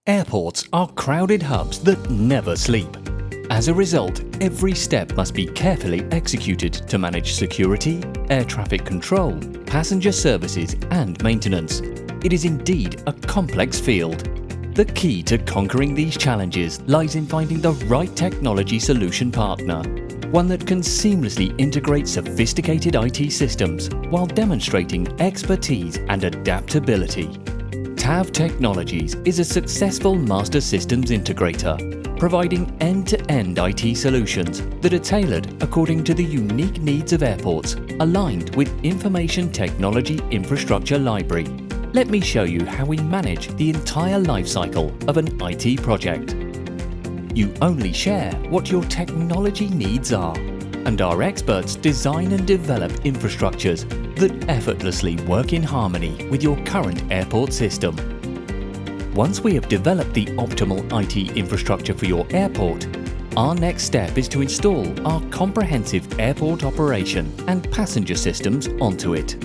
Airports are crowded hubs that never sleep. As a result, every step must be carefully executed to manage security, air traffic control, passenger services and maintenance. It is indeed a complex field. The key to conquering these challenges lies in finding the right technology solution partner, one that can seamlessly integrate sophisticated IT systems while demonstrating expertise and adaptability. TAV Technologies is a successful master systems integrator, providing end-to-end IT solutions that are tailored according to the unique needs of airports, aligned with information technology infrastructure library. Let me show you how we manage the entire lifecycle of an IT project. You only share what your technology needs are, and our experts design and develop infrastructures that effortlessly work in harmony with your current airport system. Once we have developed the optimal IT infrastructure for your airport, our next step is to install our comprehensive airport operation and passenger systems onto it.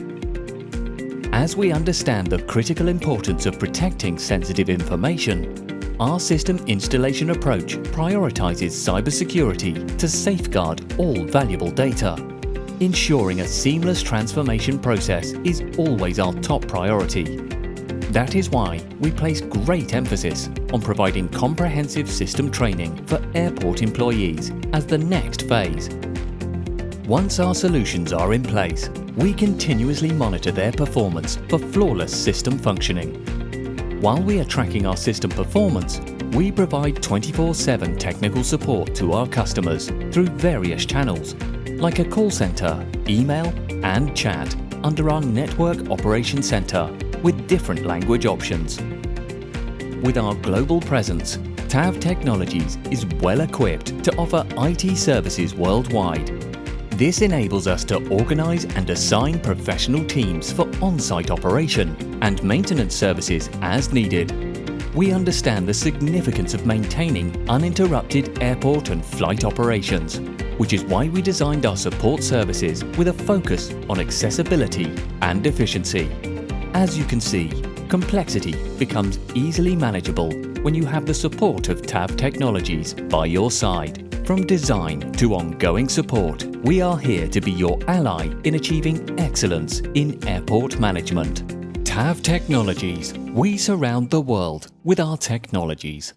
As we understand the critical importance of protecting sensitive information, our system installation approach prioritizes cybersecurity to safeguard all valuable data. Ensuring a seamless transformation process is always our top priority. That is why we place great emphasis on providing comprehensive system training for airport employees as the next phase. Once our solutions are in place, we continuously monitor their performance for flawless system functioning. While we are tracking our system performance, we provide 24/7 technical support to our customers through various channels, like a call center, email, and chat under our Network Operations Center with different language options. With our global presence, TAV Technologies is well equipped to offer IT services worldwide. This enables us to organize and assign professional teams for on-site operation and maintenance services as needed. We understand the significance of maintaining uninterrupted airport and flight operations, which is why we designed our support services with a focus on accessibility and efficiency. As you can see, complexity becomes easily manageable when you have the support of TAV Technologies by your side. From design to ongoing support, we are here to be your ally in achieving excellence in airport management. TAV Technologies, we surround the world with our technologies.